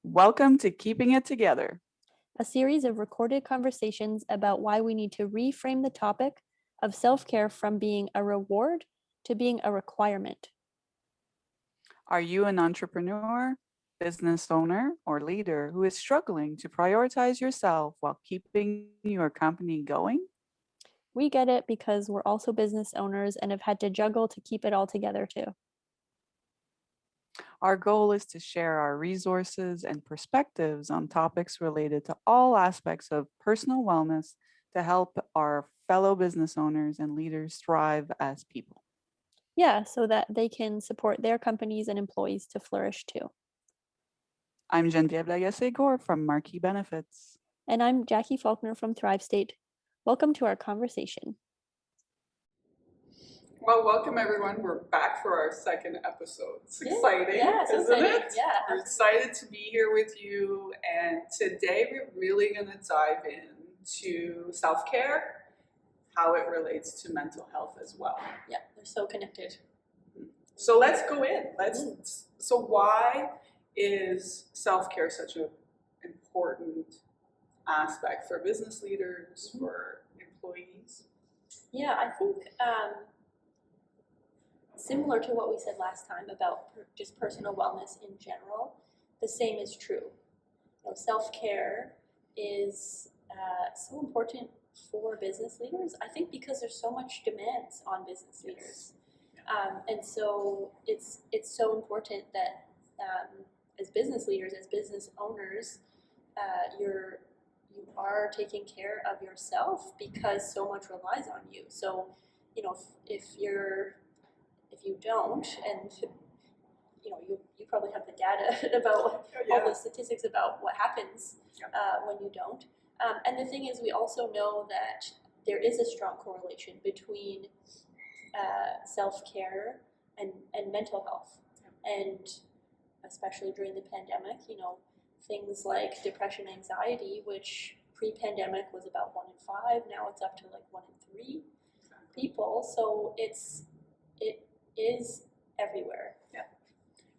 Welcome to Keeping It Together. A series of recorded conversations about why we need to reframe the topic of self-care from being a reward to being a requirement. Are you an entrepreneur, business owner, or leader who is struggling to prioritize yourself while keeping your company going? We get it because we're also business owners and have had to juggle to keep it all together too. Our goal is to share our resources and perspectives on topics related to all aspects of personal wellness to help our fellow business owners and leaders thrive as people. Yeah, so that they can support their companies and employees to flourish too. I'm Geneviève Lagacé-Gore from Marquis Benefits. And I'm Jackie Faulkner from Thrive State. Welcome to our conversation. Well, welcome everyone. We're back for our second episode. It's exciting, it's isn't exciting. it? Yeah. We're excited to be here with you, and today we're really going to dive into self-care, how it relates to mental health as well. Yeah, they're so connected. So let's go in. So why is self-care such an important aspect for business leaders, for employees? Yeah, I think similar to what we said last time about just personal wellness in general, the same is true. Self-care is so important for business leaders, I think, because there's so much demands on business leaders. And so it's so important that as business leaders, as business owners, you are taking care of yourself because so much relies on you. So, if you don't, and you probably have the data about all the statistics about what happens when you don't. And the thing is, we also know that there is a strong correlation between self-care and mental health, and especially during the pandemic, things like depression, anxiety, which pre-pandemic was about 1 in 5, now it's up to like 1 in 3 people. So it is everywhere. Yeah.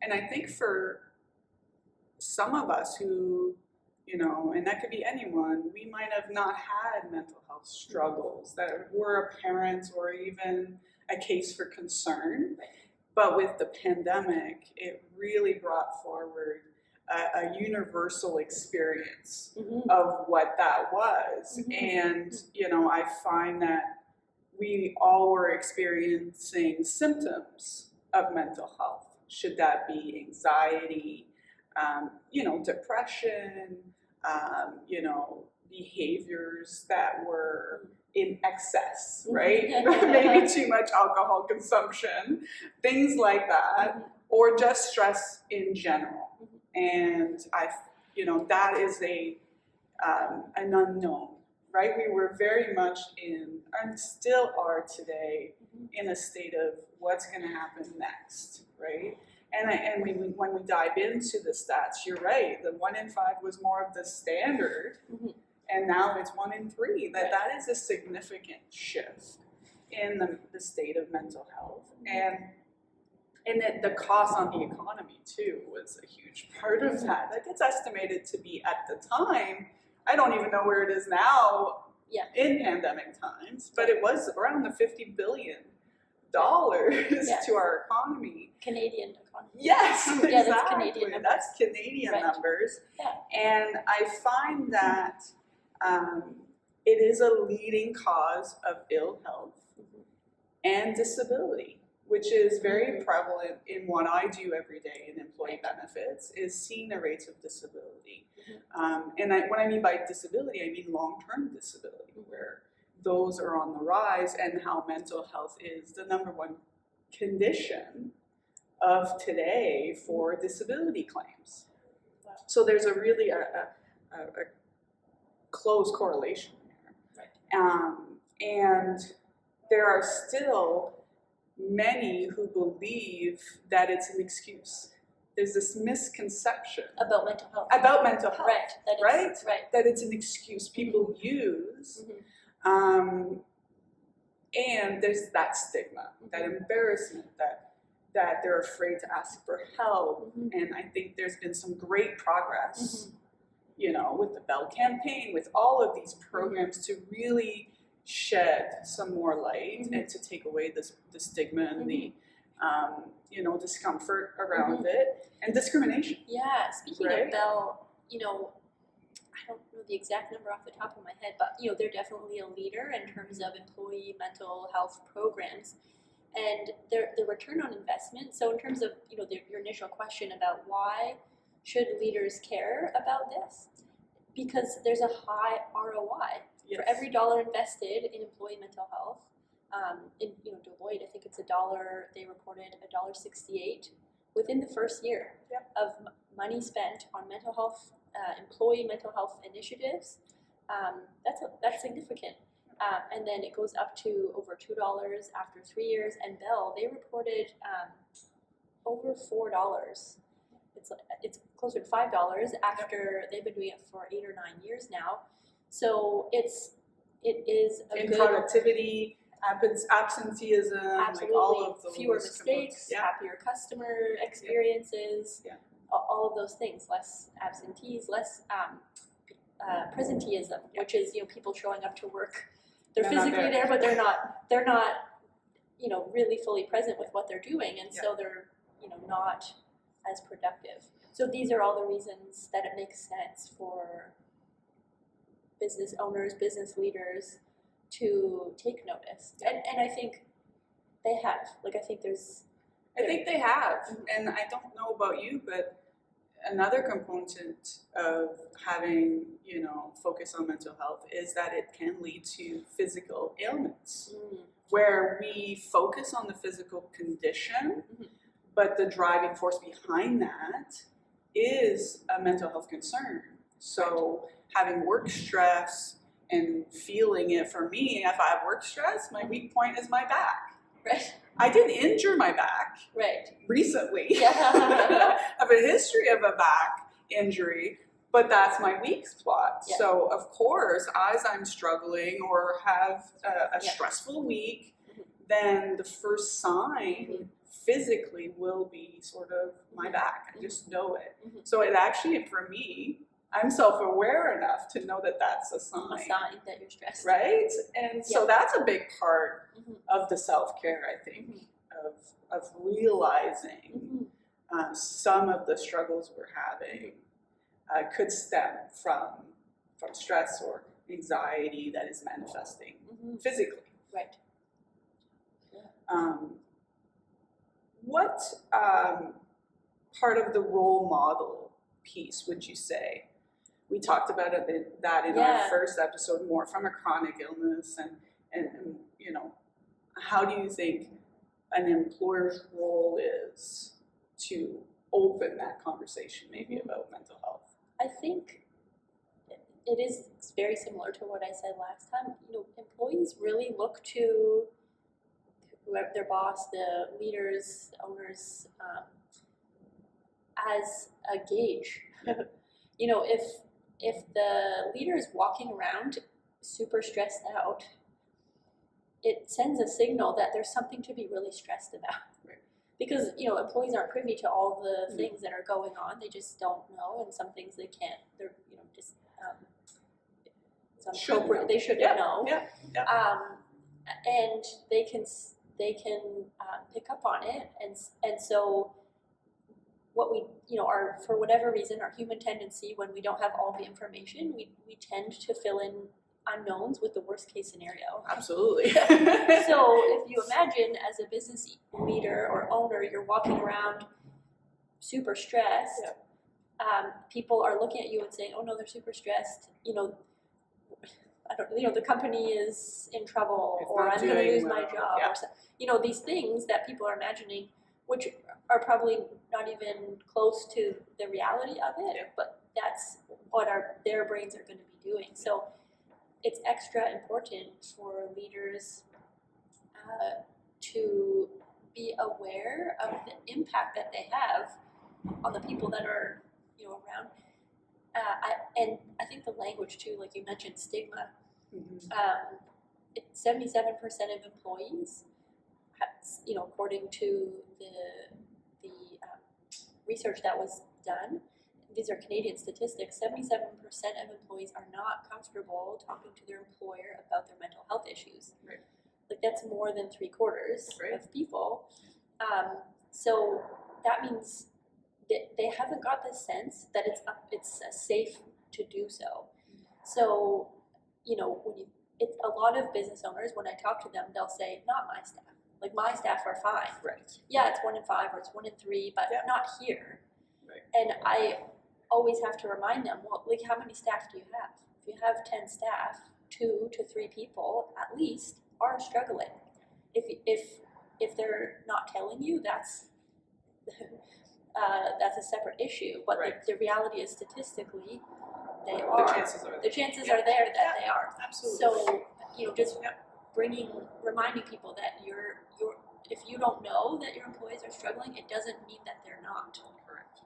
And I think for some of us who, and that could be anyone, we might have not had mental health struggles that were apparent or even a case for concern. Right. But with the pandemic, it really brought forward a universal experience of what that was. And, I find that we all were experiencing symptoms of mental health. Should that be anxiety, depression, behaviors that were in excess, right? Maybe too much alcohol consumption, things like that, or just stress in general. And that is an unknown, right? We were very much in, and still are today, in a state of what's going to happen next, right? And when we dive into the stats, you're right. The 1 in 5 was more of the standard, and now it's 1 in 3. That is a significant shift in the state of mental health, and the cost on the economy too was a huge part of that. Like, it's estimated to be, at the time, I don't even know where it is now in pandemic times, but it was around the $50 billion to our economy. Canadian economy. Yes, exactly. Yeah, that's Canadian numbers. That's Canadian numbers. Yeah. And I find that it is a leading cause of ill health and disability, which is very prevalent in what I do every day in employee benefits, is seeing the rates of disability. And what I mean by disability, I mean long-term disability, where those are on the rise, and how mental health is the number one condition of today for disability claims. So there's a really a close correlation there. And there are still many who believe that it's an excuse. There's this misconception About mental health. Right? That it's an excuse people use. And there's that stigma, that embarrassment, that that they're afraid to ask for help. And I think there's been some great progress, you know, with the Bell campaign, with all of these programs to really shed some more light and to take away the stigma and the, you know, discomfort around it and discrimination. Yeah, speaking Right? of Bell, you know, I don't know the exact number off the top of my head, but you know, they're definitely a leader in terms of employee mental health programs and their return on investment. So in terms of, you know, your initial question about why should leaders care about this? Because there's a high ROI. For every dollar invested in employee mental health, in, you know, Deloitte, I think it's they reported $1.68 within the first year of money spent on mental health, employee mental health initiatives. That's significant. And then it goes up to over $2 after 3 years. And Bell, they reported over $4. It's closer to $5 after they've been doing it for 8 or 9 years now. So it is a In good productivity, absenteeism, absolutely like all of those fewer mistakes, happier customer experiences, all of those things, less absentees, less presenteeism, which is, you know, people showing up to work. They're physically there, but they're not, you know, really fully present with what they're doing, and so they're, you know, not as productive. So these are all the reasons that it makes sense for business owners, business leaders to take notice. And I think they have. Like, I think they have. And I don't know about you, but another component of having, you know, focus on mental health is that it can lead to physical ailments where we focus on the physical condition, but the driving force behind that is a mental health concern. So having work stress and feeling it, for me, if I have work stress, my weak point is my back. Right. I didn't injure my back recently. I have a history of a back injury, but that's my weak spot. So of course, as I'm struggling or have a stressful week, then the first sign physically will be sort of my back. I just know it. So it actually, for me, I'm self-aware enough to know that that's a sign. A sign that you're stressed. Right? And so that's a big part of the self-care, I think, of realizing some of the struggles we're having could stem from stress or anxiety that is manifesting physically. Right. What part of the role model piece would you say? We talked about that in our first episode, more from a chronic illness, and you know, how do you think an employer's role is to open that conversation maybe about mental health? I think it is very similar to what I said last time. You know, employees really look to whoever their boss, the leaders, owners, as a gauge. You know, if the leader is walking around super stressed out, it sends a signal that there's something to be really stressed about. Because, you know, employees aren't privy to all the things that are going on. They just don't know, and some things they can't. They're, you know, just they shouldn't know. And they can pick up on it, and so what we, you know, are, for whatever reason, our human tendency when we don't have all the information, we tend to fill in unknowns with the worst case scenario. Absolutely. So if you imagine as a business leader or owner, you're walking around super stressed, people are looking at you and saying, oh no, they're super stressed, you know, the company is in trouble, or I'm going to lose my job, or you know, these things that people are imagining, which are probably not even close to the reality of it, but that's what their brains are going to be doing. So it's extra important for leaders to be aware of the impact that they have on the people that are, you know, around. And I think the language too, like you mentioned, stigma. 77% of employees according to the research that was done, these are Canadian statistics, 77% of employees are not comfortable talking to their employer about their mental health issues. Right. Like that's more than 3/4 Right. of people. So that means that they haven't got the sense that it's safe to do so. So, it's a lot of business owners, when I talk to them, they'll say, not my staff. Like my staff are fine. Right. Yeah, it's 1 in 5 or it's 1 in 3, but Yeah. not here. Right. And I always have to remind them, well, like how many staff do you have? If you have 10 staff, 2 to 3 people at least are struggling. If they're not telling you, that's a separate issue. But Right. the reality is, statistically, they The are. chances are The chances Yeah. are there that Yeah. they are. Absolutely. So just Yep. reminding people that if you don't know that your employees are struggling, it doesn't mean that they're not. Correct.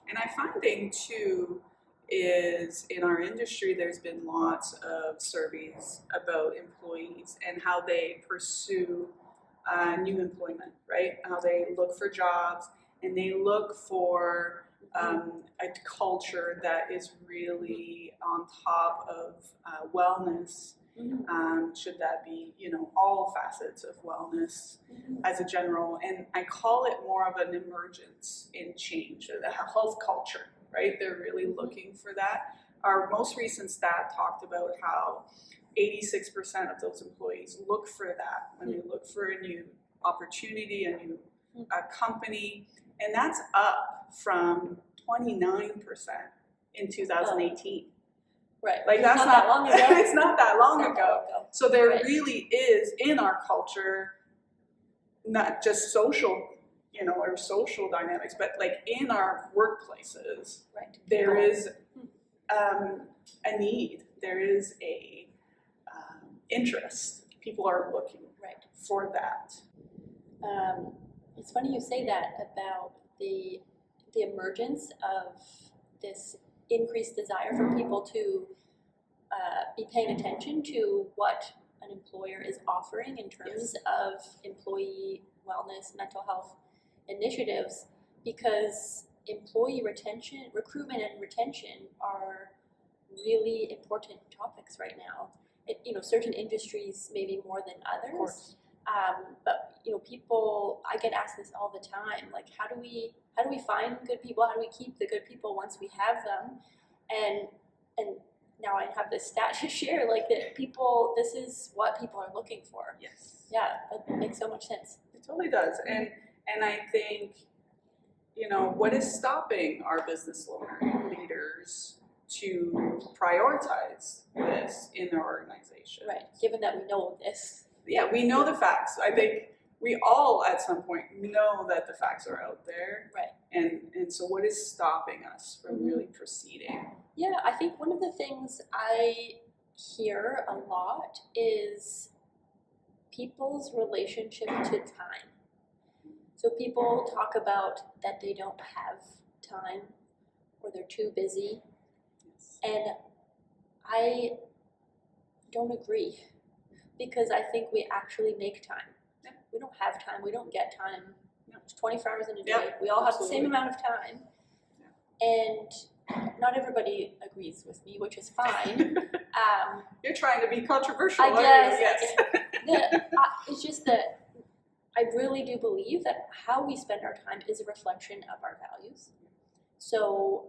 And I find too is in our industry, there's been lots of surveys about employees and how they pursue new employment, right? How they look for jobs and they look for a culture that is really on top of wellness. Should that be, all facets of wellness as a general, and I call it more of an emergence in change, or the health culture, right? They're really looking for that. Our most recent stat talked about how 86% of those employees look for that when they look for a new opportunity, a new company, and that's up from 29% in 2018. Right. Like It's that's not that long ago. It's not that long It's not that ago. long ago. So there Right. really is in our culture, not just social, or social dynamics, but like in our workplaces, Right. there is a need. There is a interest. People are looking Right. for that. It's funny you say that about the emergence of this increased desire for people to be paying attention to what an employer is offering in terms of employee wellness, mental health initiatives, because employee retention, recruitment and retention are really important topics right now. Certain industries maybe more than others. Of course. But people, I get asked this all the time. Like, how do we find good people? How do we keep the good people once we have them? And now I have this stat to share. Like that, this is what people are looking for. Yes. Yeah, that makes so much sense. It totally does. And I think, what is stopping our business leaders to prioritize this in their organization? Right. Given that we know this. Yeah, we know the facts. I think we all at some point know that the facts are out there. Right. And so what is stopping us from really proceeding? Yeah, I think one of the things I hear a lot is people's relationship to time. So people talk about that they don't have time or they're too busy. And I don't agree, because I think we actually make time. Yeah. We don't have time. We don't get time. It's 24 hours in a day. Yeah, we all have the absolutely. same amount of time. Yeah. And not everybody agrees with me, which is fine. You're trying to be controversial. I guess. Yes. It's just that I really do believe that how we spend our time is a reflection of our values. So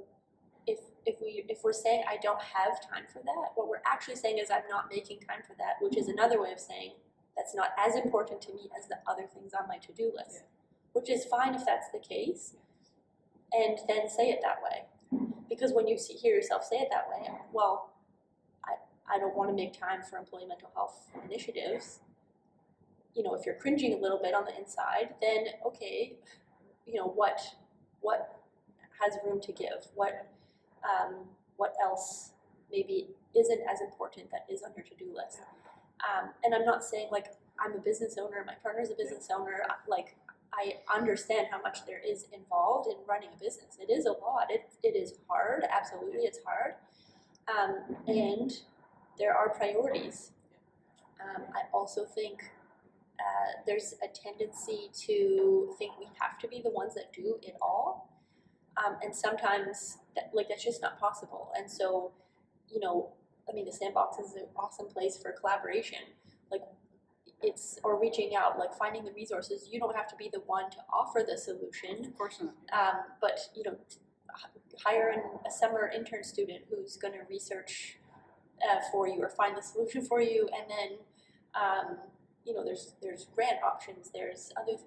if we're saying I don't have time for that, what we're actually saying is I'm not making time for that, which is another way of saying that's not as important to me as the other things on my to-do list, which is fine if that's the case, and then say it that way. Because when you hear yourself say it that way, well, I don't want to make time for employee mental health initiatives. If you're cringing a little bit on the inside, then okay, what has room to give? What else maybe isn't as important that is on your to-do list? And I'm not saying like I'm a business owner, my partner's a business owner, like I understand how much there is involved in running a business. It is a lot. It is hard. Absolutely, it's hard. And there are priorities. I also think there's a tendency to think we have to be the ones that do it all. And sometimes that's just not possible. And so, the sandbox is an awesome place for collaboration. Or reaching out, finding the resources. You don't have to be the one to offer the solution. Of course not. But hire a summer intern student who's going to research for you or find the solution for you, and then there's grant options. There's other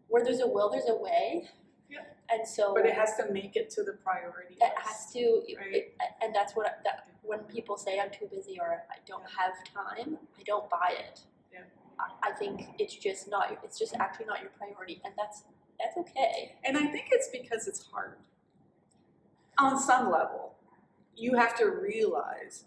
where there's a will, there's a way. Yeah. And so, but it has to make it to the priority list. It has to, right? And that's when people say I'm too busy or I don't have time, I don't buy it. Yeah. I think it's just actually not your priority, and that's okay. And I think it's because it's hard. On some level, you have to realize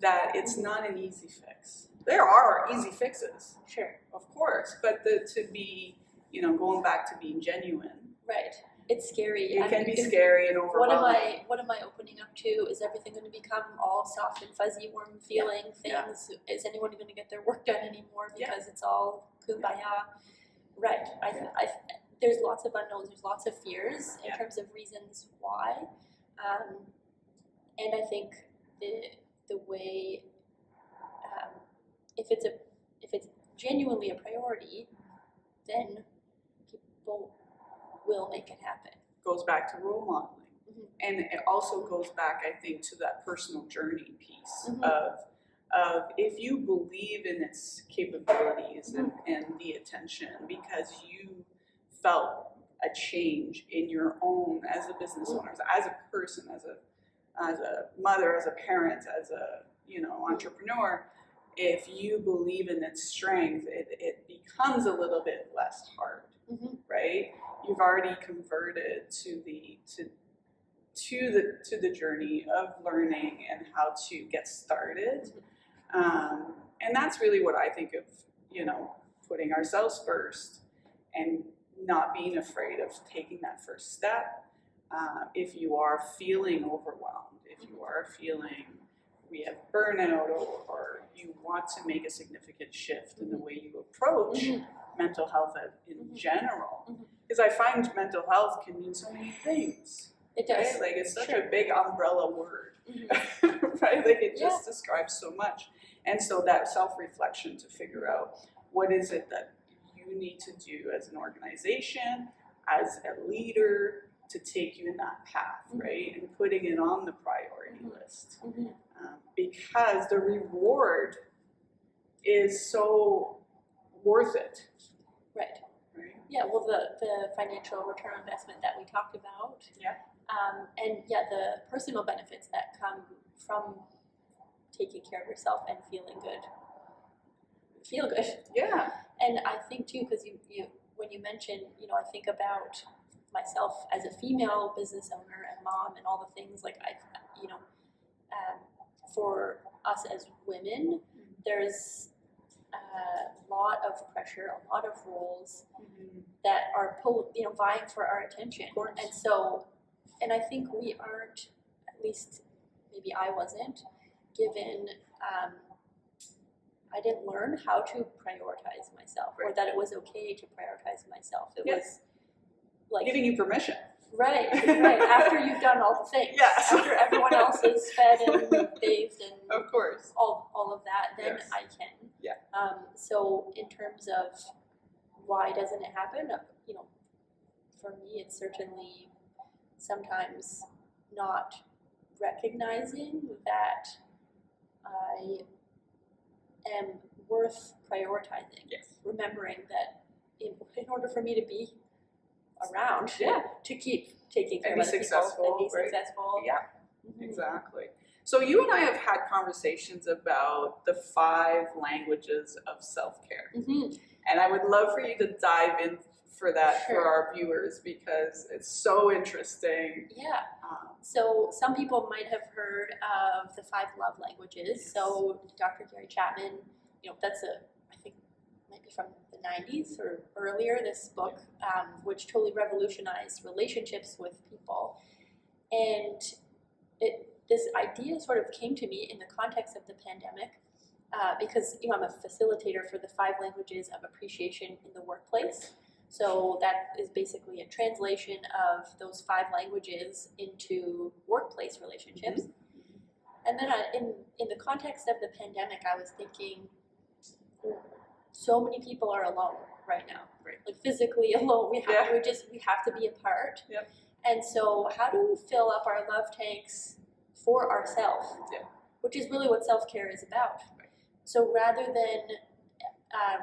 that it's not an easy fix. There are easy fixes, Sure. of course, but to be, going back to being genuine. Right. It's scary. It can be scary and overwhelming. What am I opening up to? Is everything going to become all soft and fuzzy, warm feeling things? Yeah. Is anyone going to get their work done anymore because it's all kumbaya? Right. There's lots of unknowns. There's lots of fears in terms of reasons why, and I think the way if it's genuinely a priority, then people will make it happen. Goes back to role modeling. Mm-hmm. And it also goes back, I think, to that personal journey piece Mm-hmm. of if you believe in its capabilities and the attention because you felt a change in your own as a business owner, as a person, as a mother, as a parent, as a entrepreneur, if you believe in its strength, it becomes a little bit less hard, right? You've already converted to the journey of learning and how to get started, and that's really what I think of, putting ourselves first and not being afraid of taking that first step. If you are feeling overwhelmed, if you are feeling we have burnout, or you want to make a significant shift in the way you approach mental health in general. Because I find mental health can mean so many things. It does. Right? It's such a big umbrella word, right? It just describes so much. And so that self-reflection to figure out what is it that you need to do as an organization, as a leader, to take you in that path, right? And putting it on the priority list. Because the reward is so worth it. Right. Yeah, well, the financial return on investment that we talked about. Yeah. And the personal benefits that come from taking care of yourself and feeling good. Yeah. And I think too, because you when you mention, I think about myself as a female business owner and mom and all the things for us as women, there's a lot of pressure, a lot of roles that are vying for our attention. Of course. And so, and I think we aren't, at least maybe I wasn't, given, I didn't learn how to prioritize myself, or that it was okay to prioritize myself. It was like giving you permission. Right. After you've done all the things. Yes. After everyone else is fed and bathed and of course all of that, then I can. Yeah. So in terms of why doesn't it happen? For me, it's certainly sometimes not recognizing that I am worth prioritizing. Yes. Remembering that in order for me to be around, to keep taking care and of be other successful, people and be right? successful. Yeah. Exactly. So you and I have had conversations about the 5 languages of self-care. And I would love for you to dive in for that for our viewers, because it's so interesting. Yeah. So some people might have heard of the 5 love languages. Yes. So Dr. Gary Chapman, that's I think might be from the 90s or earlier, this book, which totally revolutionized relationships with people. And this idea sort of came to me in the context of the pandemic, because I'm a facilitator for the 5 languages of appreciation in the workplace. So that is basically a translation of those 5 languages into workplace relationships. And then in the context of the pandemic, I was thinking, so many people are alone right now, like physically alone. We have to be apart. Yep. And so how do we fill up our love tanks for ourselves? Yeah. Which is really what self-care is about. So rather than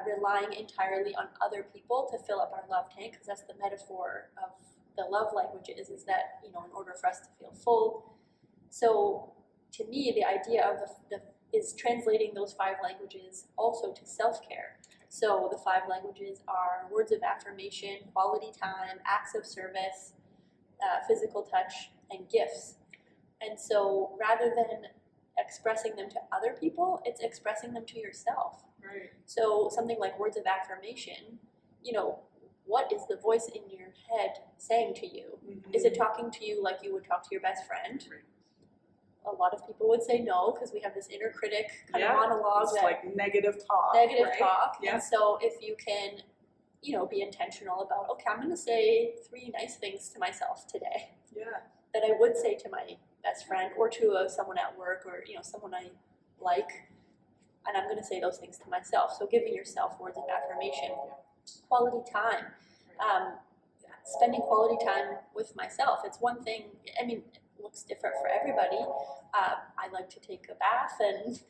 relying entirely on other people to fill up our love tank, because that's the metaphor of the love languages, is that, in order for us to feel full. So to me, the idea of is translating those 5 languages also to self-care. So the 5 languages are words of affirmation, quality time, acts of service, physical touch, and gifts. And so rather than expressing them to other people, it's expressing them to yourself. Right. So something like words of affirmation, what is the voice in your head saying to you? Is it talking to you like you would talk to your best friend? Right. A lot of people would say no, because we have this inner critic kind of monologue. It's like negative talk. Talk. Yeah. And so if you can, be intentional about, okay, I'm going to say 3 nice things to myself today. Yeah. That I would say to my best friend or to someone at work or, someone I like. And I'm going to say those things to myself. So giving yourself words of affirmation. Quality time. Spending quality time with myself. It's one thing, it looks different for everybody. I like to take a bath and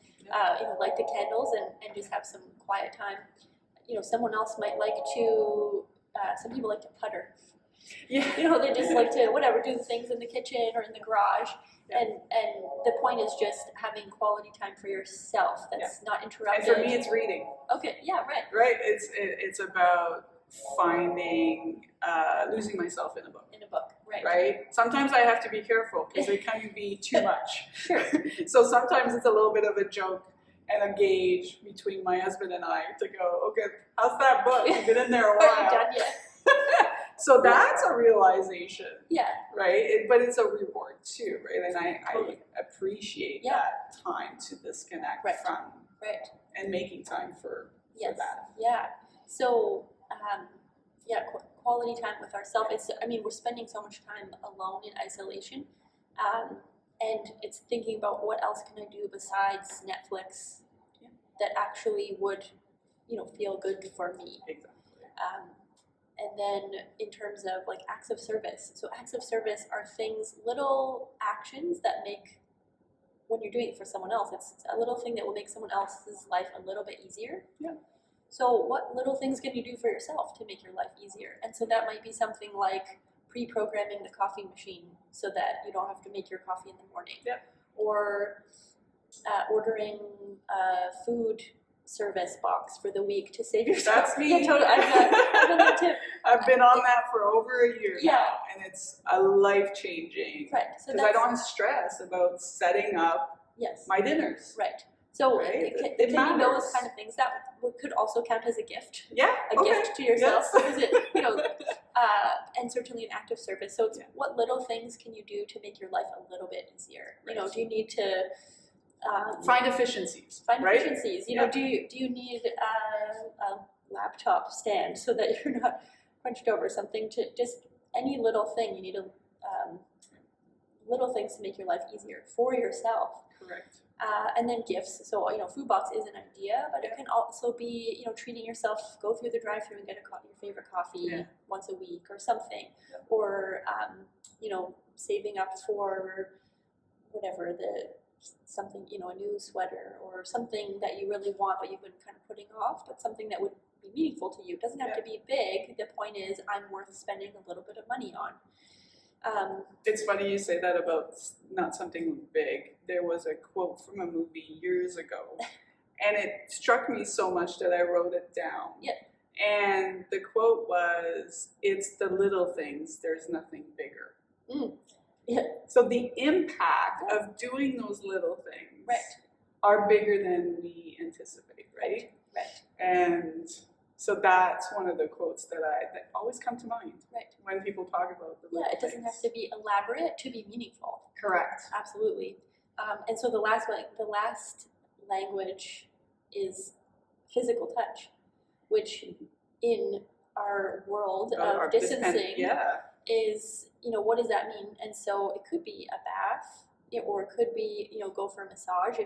light the candles and just have some quiet time. Someone else might like to, some people like to putter. Yeah. They just like to do the things in the kitchen or in the garage. Yeah. And the point is just having quality time for yourself that's not interrupted. And for me, it's reading. Okay, yeah, right. Right, it's about finding, losing myself in a book. In a book, right. Right? Sometimes I have to be careful because it can be too much. Sure. So sometimes it's a little bit of a joke and a gauge between my husband and I to go, okay, how's that book? You've been in there a Are you while. done yet? So that's a realization, Yeah. right? But it's a reward too, right? And I appreciate Yeah. that time to disconnect Right. from Right. and making time for Yes. that. Yeah. So, quality time with ourselves. We're spending so much time alone in isolation, and it's thinking about what else can I do besides Netflix that actually would, feel good for me. Exactly. And then in terms of like acts of service. So acts of service are little actions that make, when you're doing it for someone else, it's a little thing that will make someone else's life a little bit easier. Yeah. So what little things can you do for yourself to make your life easier? And so that might be something like pre-programming the coffee machine so that you don't have to make your coffee in the morning. Yeah. Or ordering a food service box for the week to save yourself. That's me. Yeah, totally. I've done that too. I've been on that for over a year Yeah. now, and it's a life-changing. Right. So Because I don't stress about setting up Yes. my dinners. Right. So Right? it It can be those matters. kind of things that could also count as a gift. Yeah. A gift to yourself. Yes. Because and certainly an act of service. So it's what little things can you do to make your life a little bit easier? Right. Do you need to Find efficiencies. find right? efficiencies? Yeah. Do you need a laptop stand so that you're not crunched over something? To just any little thing you need little things to make your life easier for yourself. Correct. And then gifts. So food box is an idea, but it can also be treating yourself. Go through the drive-through and get your favorite coffee once a week or something, or saving up for whatever something a new sweater or something that you really want but you've been kind of putting off, but something that would be meaningful to you. It doesn't have to be big. The point is I'm worth spending a little bit of money on. It's funny you say that about not something big. There was a quote from a movie years ago, and it struck me so much that I wrote it down. Yeah. And the quote was, "It's the little things, there's nothing bigger." Yeah. So the impact of doing those little things are bigger than we anticipate, right? Right. And so that's one of the quotes that always come to mind when people talk about the little it doesn't have to be elaborate to be meaningful. Correct. Absolutely. And so the last language is physical touch, which in our world Our of distancing yeah. is, what does that mean? And so it could be a bath, or it could be, go for a massage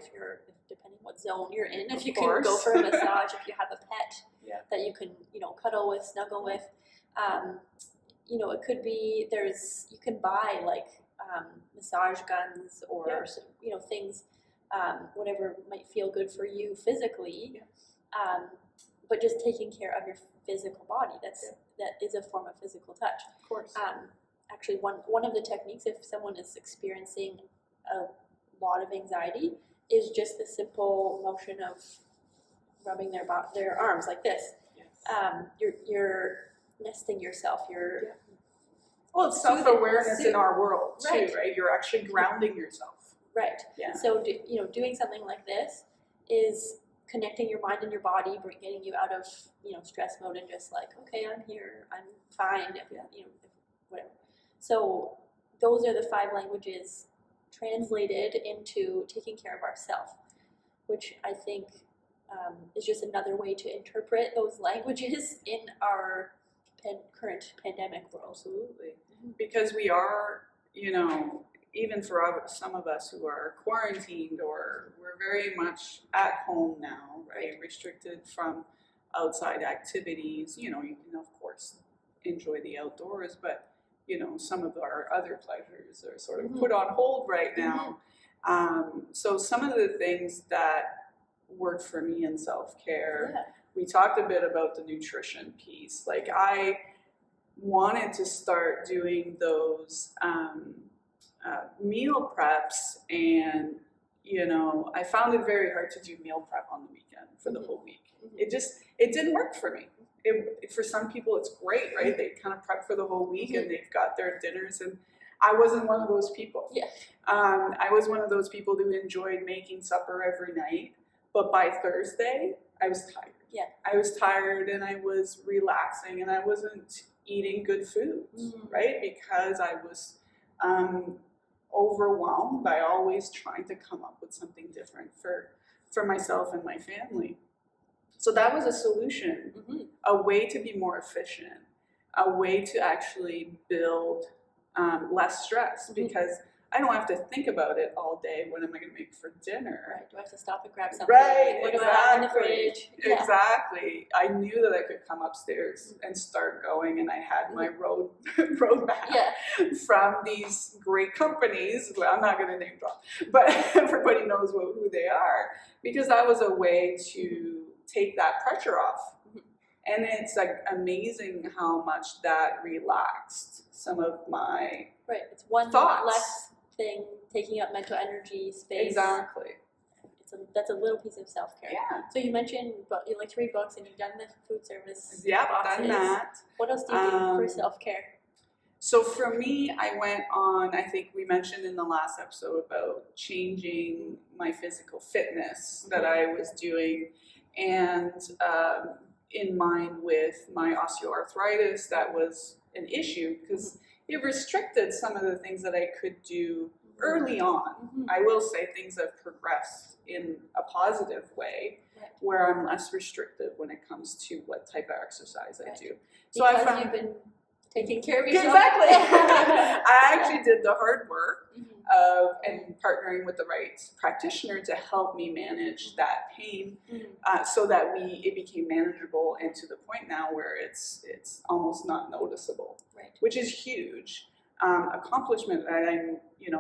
depending what zone you're in, if you can go for a massage, if you have a pet that you can, cuddle with, snuggle with. It could be you can buy like massage guns or, things, whatever might feel good for you physically. But just taking care of your physical body, that is a form of physical touch. Of course. Actually, one of the techniques, if someone is experiencing a lot of anxiety, is just the simple motion of rubbing their arms like this. Yes. You're nesting yourself. Well, it's self-awareness in our world too, Right. right? You're actually grounding yourself. Right. Yeah. So doing something like this is connecting your mind and your body, getting you out of stress mode, and just like, okay, I'm here, I'm fine, whatever. So those are the 5 languages translated into taking care of ourselves, which I think is just another way to interpret those languages in our current pandemic world. Absolutely. Because we are, even for some of us who are quarantined, or we're very much at home now, right? Restricted from outside activities. You can, of course, enjoy the outdoors, but, some of our other pleasures are sort of put on hold right now. So some of the things that work for me in self-care, we talked a bit about the nutrition piece. Like, I wanted to start doing those meal preps, and I found it very hard to do meal prep on the weekend for the whole week. It didn't work for me. For some people it's great, right? They kind of prep for the whole week and they've got their dinners, and I wasn't one of those people. I was one of those people who enjoyed making supper every night, but by Thursday I was tired. I was tired, and I was relaxing, and I wasn't eating good foods, right? Because I was overwhelmed by always trying to come up with something different for myself and my family. So that was a solution, a way to be more efficient, a way to actually build less stress, because I don't have to think about it all day. What am I going to make for dinner? Right. Do I have to stop and grab something? Right. What do I have in the fridge? Exactly. I knew that I could come upstairs and start going, and I had my roadmap from these great companies. Well, I'm not going to name drop, but everybody knows who they are, because that was a way to take that pressure off. And it's like amazing how much that relaxed some of my It's one thoughts. less thing taking up mental energy space. Exactly. That's a little piece of self-care. So you mentioned you like to read books, and you've done the food service boxes. Done that. What else do you do for self-care? So for me, I went on, I think we mentioned in the last episode about changing my physical fitness that I was doing, and in mind with my osteoarthritis, that was an issue because it restricted some of the things that I could do early on. I will say things have progressed in a positive way, where I'm less restrictive when it comes to what type of exercise I do. So because you've been taking care of yourself. Exactly. I actually did the hard work of and partnering with the right practitioner to help me manage that pain, so that it became manageable, and to the point now where it's almost not noticeable, which is huge accomplishment. That I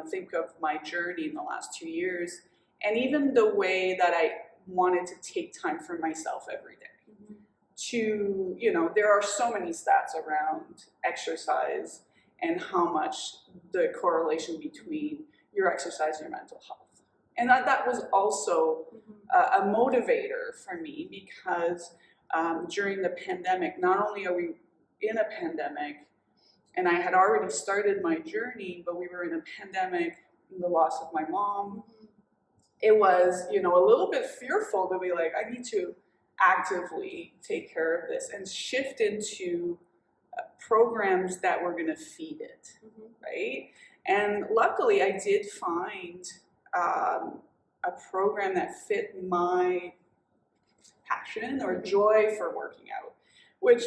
think of my journey in the last 2 years, and even the way that I wanted to take time for myself every day. To, there are so many stats around exercise and how much the correlation between your exercise and your mental health. And that was also a motivator for me, because during the pandemic, not only are we in a pandemic, and I had already started my journey, but we were in a pandemic, the loss of my mom. It was, a little bit fearful to be like, I need to actively take care of this and shift into programs that were going to feed it, right? And luckily, I did find a program that fit my passion or joy for working out, which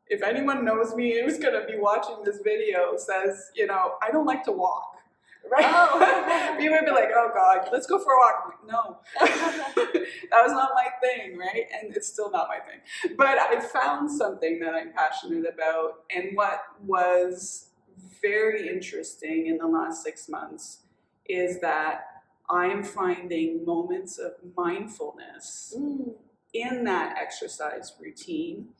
if anyone knows me who's going to be watching this video says, you know, I don't like to walk. Right? Oh. People would be like, oh God, let's go for a walk. I'm like, no, that was not my thing, right? And it's still not my thing. But I found something that I'm passionate about, and what was very interesting in the last 6 months is that I am finding moments of mindfulness in that exercise routine.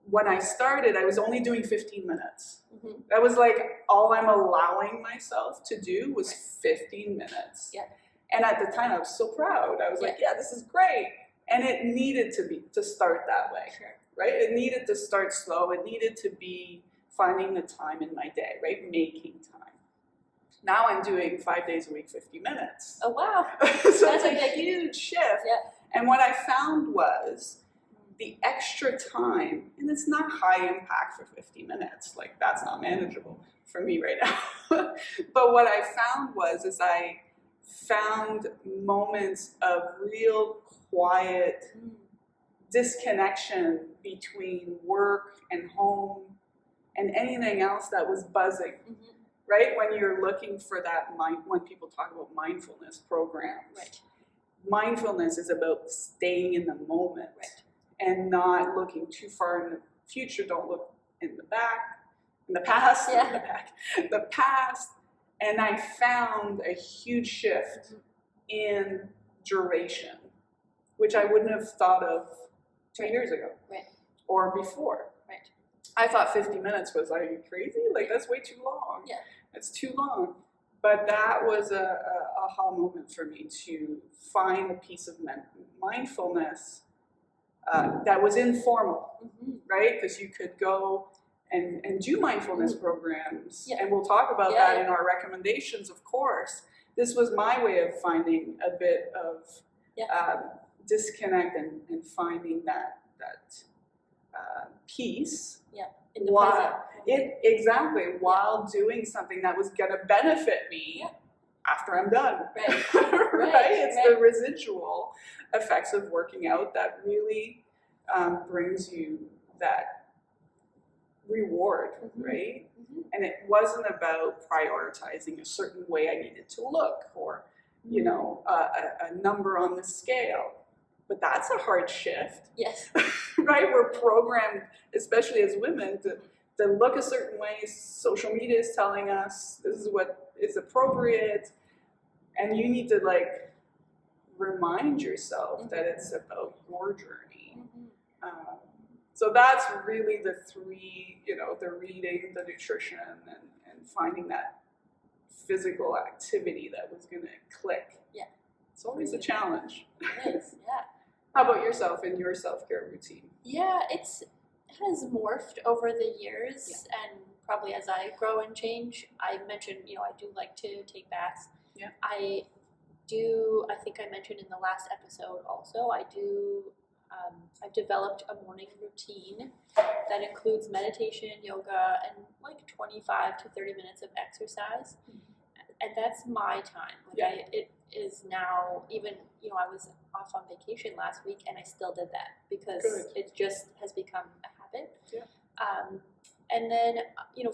When I started, I was only doing 15 minutes. Mm-hmm. That was like all I'm allowing myself to do was 15 minutes. Yeah. And at the time I was so proud. I was like, yeah, this is great. And it needed to start that way. Sure. Right? It needed to start slow. It needed to be finding the time in my day, right? Making time. Now I'm doing 5 days a week, 50 minutes. Oh wow. So it's a huge shift. Yeah. And what I found was the extra time, and it's not high impact for 50 minutes, like that's not manageable for me right now. But what I found is I found moments of real quiet disconnection between work and home and anything else that was buzzing, right? When you're looking for that when people talk about mindfulness programs, Right. Mindfulness is about staying in the moment. Right. And not looking too far in the future. Don't look in the past, the past. And I found a huge shift in duration, which I wouldn't have thought of 2 years ago, Right. or before. Right. I thought 50 minutes was, are you crazy? Like, that's way too long. Yeah. It's too long. But that was a aha moment for me to find a piece of mindfulness that was informal, right? Because you could go and do mindfulness programs, and we'll talk about that in our recommendations, of course. This was my way of finding a bit of disconnect and finding that peace. Yeah, in the present. While doing something that was going to benefit me after I'm done. Right. Right? It's the residual effects of working out that really brings you that reward, right? And it wasn't about prioritizing a certain way I needed to look, or you know, a number on the scale. But that's a hard shift. Yes. Right? We're programmed, especially as women, to look a certain way. Social media is telling us this is what is appropriate. And you need to like remind yourself that it's about your journey. So that's really the three, you know, the reading, the nutrition, and finding that physical activity that was going to click. Yeah. It's always a challenge. It is, yeah. How about yourself and your self-care routine? Yeah, it has morphed over the years, and probably as I grow and change. I mentioned, you know, I do like to take baths. Yeah. I think I mentioned in the last episode also, I've developed a morning routine that includes meditation, yoga, and like 25 to 30 minutes of exercise. And that's my time. It is now, even, you know, I was off on vacation last week and I still did that because it just has become a habit. Yeah. And then, you know,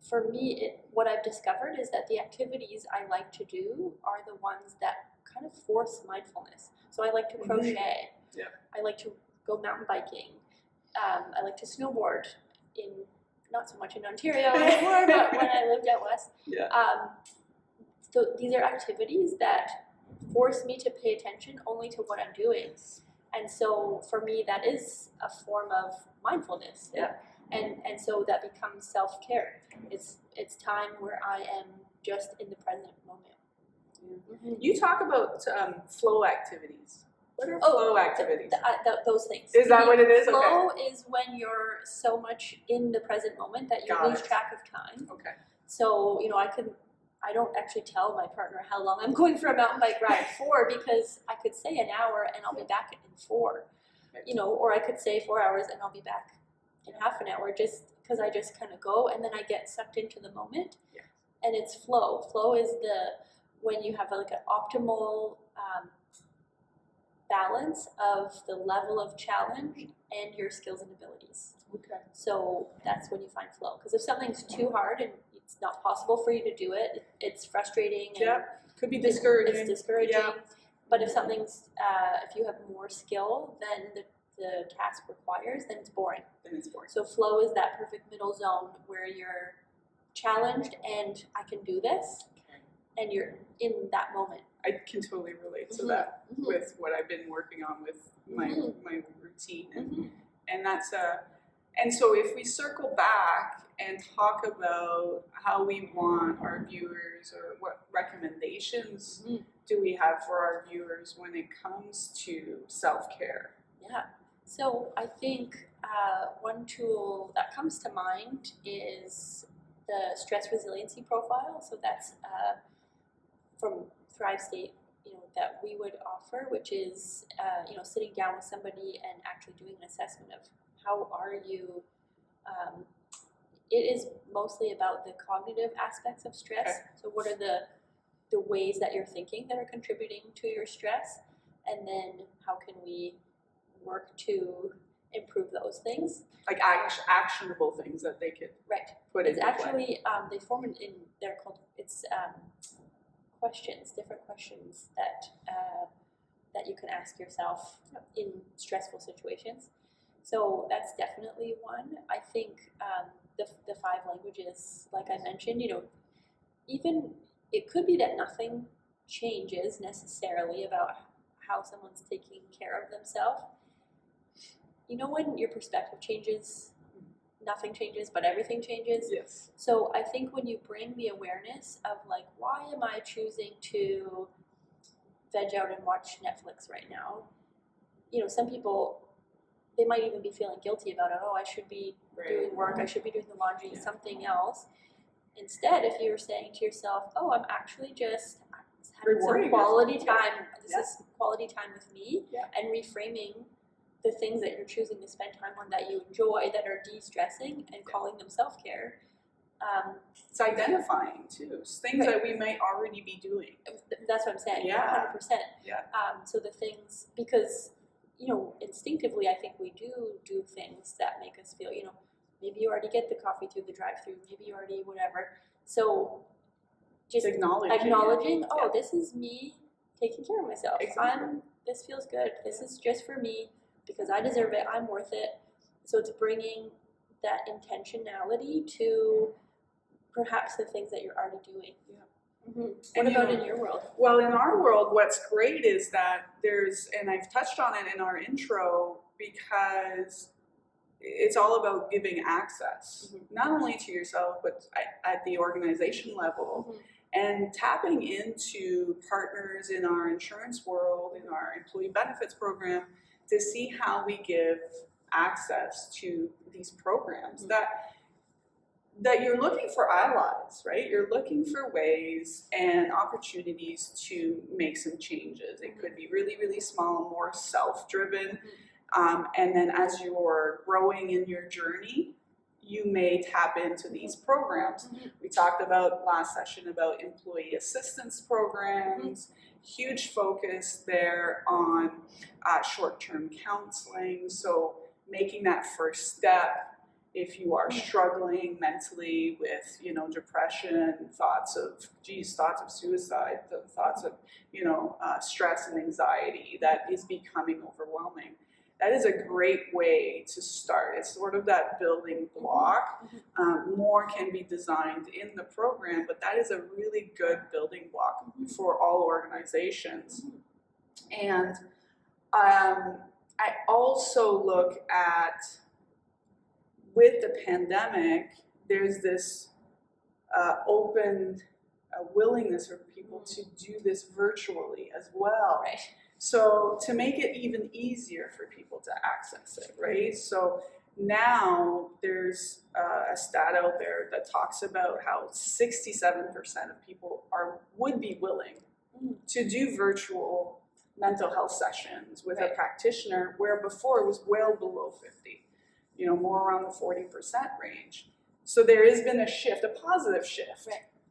for me, what I've discovered is that the activities I like to do are the ones that kind of force mindfulness. So I like to crochet. Yeah. I like to go mountain biking. I like to snowboard not so much in Ontario anymore, but when I lived out west. Yeah. So these are activities that force me to pay attention only to what I'm doing. And so for me, that is a form of mindfulness. Yeah. And so that becomes self-care. It's time where I am just in the present moment. You talk about flow activities. What are flow activities? Those things. Is that what it is? Flow is when you're so much in the present moment that you lose track of time. Okay. So, you know, I don't actually tell my partner how long I'm going for a mountain bike ride for, because I could say an hour and I'll be back in 4, you know, or I could say 4 hours and I'll be back in half an hour, just because I just kind of go and then I get sucked into the moment. Yeah. And it's flow. Flow is when you have like an optimal balance of the level of challenge and your skills and abilities. Okay. So that's when you find flow. Because if something's too hard and it's not possible for you to do it, it's frustrating. And Yeah. Could be discouraging. It's discouraging. Yeah. But if something's, if you have more skill than the task requires, then it's boring. Then it's boring. So flow is that perfect middle zone where you're challenged and I can do this, and you're in that moment. I can totally relate to Mhm. that Mhm. with what I've been working on with my my routine, and that's and so if we circle back and talk about how we want our viewers, or what recommendations do we have for our viewers when it comes to self-care? Yeah. So I think one tool that comes to mind is the stress resiliency profile. So that's from Thrive State, that we would offer, which is sitting down with somebody and actually doing an assessment of how are you. It is mostly about the cognitive aspects of stress. Okay. So what are the ways that you're thinking that are contributing to your stress, and then how can we work to improve those things. Like actionable things that they could Right. put It's into actually they form in they're called questions, different questions that that you can ask yourself in stressful situations. So that's definitely one. I think the 5 languages, like I mentioned, even it could be that nothing changes necessarily about how someone's taking care of themselves. When your perspective changes, nothing changes, but everything changes. Yes. So I think when you bring the awareness of like, why am I choosing to veg out and watch Netflix right now? Some people, they might even be feeling guilty about it. Oh, I should be doing work. I should be doing the laundry, something else. Instead, if you're saying to yourself, oh, I'm actually just having some quality time. This is quality time with me, and reframing the things that you're choosing to spend time on that you enjoy, that are de-stressing, and calling them self-care. It's identifying too, things that we might already be doing. That's what I'm saying. Yeah. 100%. Yeah. So the things, because instinctively, I think we do things that make us feel, maybe you already get the coffee through the drive-through, maybe you already whatever. So just acknowledging, this is me taking care of myself. Exactly. This feels good. This is just for me because I deserve it. I'm worth it. So it's bringing that intentionality to perhaps the things that you're already doing. What about in your world? Well, in our world, what's great is that there's, and I've touched on it in our intro, because it's all about giving access, not only to yourself, but at the organization level, and tapping into partners in our insurance world, in our employee benefits program, to see how we give access to these programs that you're looking for allies, right? You're looking for ways and opportunities to make some changes. It could be really, really small, more self-driven. And then as you're growing in your journey, you may tap into these programs. We talked about last session about employee assistance programs, huge focus there on short-term counseling. So making that first step if you are struggling mentally with, depression, thoughts of suicide, the thoughts of, stress and anxiety that is becoming overwhelming. That is a great way to start. It's sort of that building block. More can be designed in the program, but that is a really good building block for all organizations. And I also look at, with the pandemic, there's this open willingness for people to do this virtually as well. Right. So to make it even easier for people to access it, right? So now there's a stat out there that talks about how 67% of people would be willing to do virtual mental health sessions with a practitioner, where before it was well below 50, more around the 40% range. So there has been a shift, a positive shift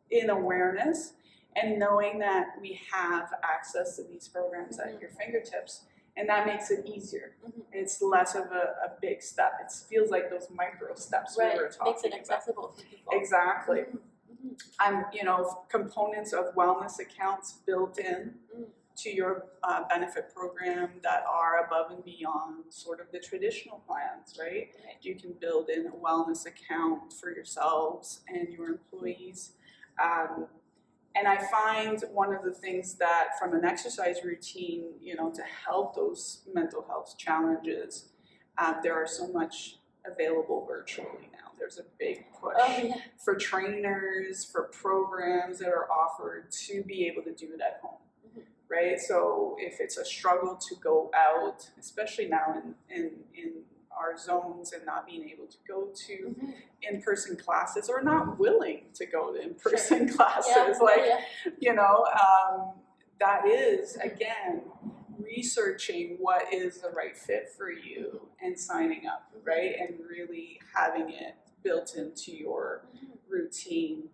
in awareness, and knowing that we have access to these programs at your fingertips. And that makes it easier. Mhm. It's less of a big step. It feels like those micro steps we were talking Makes it about. accessible for people. Exactly. Mhm. Components of wellness accounts built in Mm. to your benefit program that are above and beyond sort of the traditional plans, right? Right. You can build in a wellness account for yourselves and your employees. And I find one of the things that from an exercise routine, to help those mental health challenges, there are so much available virtually now. There's a big push Oh, yeah. for trainers, for programs that are offered to be able to do it at home, Mhm. right? So if it's a struggle to go out, especially now in our zones and not being able to go to Mhm. in-person classes or not willing to go to in-person classes, that is, again, researching what is the right fit for you and signing up, right? And really having it built into your routine.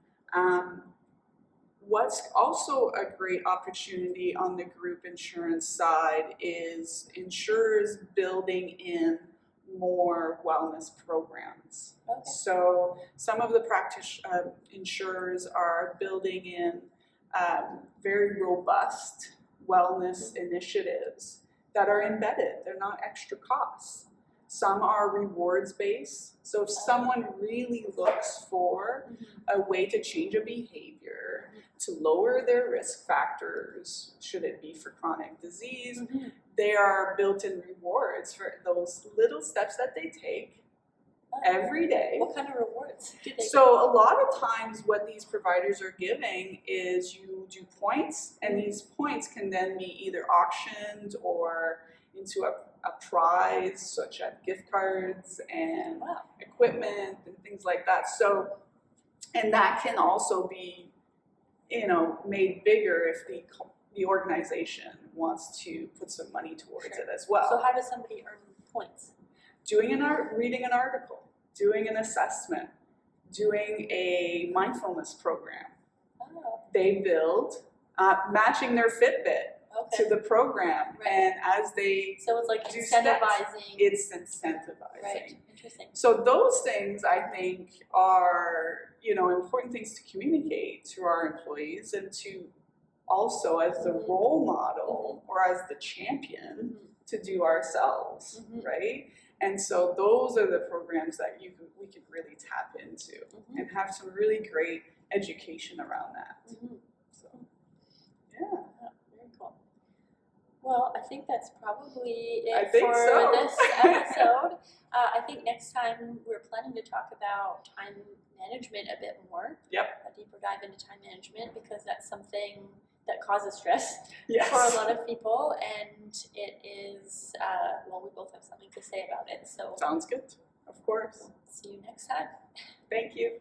What's also a great opportunity on the group insurance side is insurers building in more wellness programs. Okay. So some of the insurers are building in very robust wellness initiatives that are embedded. They're not extra costs. Some are rewards based. So if someone really looks for a way to change a behavior, to lower their risk factors, should it be for chronic disease, there are built-in rewards for those little steps that they take every day. What kind of rewards do they So a lot of times what these providers are giving is you do points, and these points can then be either auctioned or into a prize, such as gift cards and equipment and things like that. So, and that can also be, made bigger if the organization wants to put some money towards it as well. So how does somebody earn points? Reading an article, doing an assessment, doing a mindfulness program. Oh, They build, matching their Fitbit to the program, Right. and as they So it's like do steps, incentivizing. it's incentivizing. Right. Interesting. So those things I think are, important things to communicate to our employees and to also as the role model or as the champion to do ourselves, right? And so those are the programs that we could really tap into and have some really great education around that. So, yeah. Very cool. Well, I think that's probably I it think for so. this episode. I think next time we're planning to talk about time management a bit more. Yep. A deeper dive into time management, because that's something that causes stress Yes. for a lot of people, and it is, we both have something to say about it. So Sounds good. Of course. see you next time. Thank you.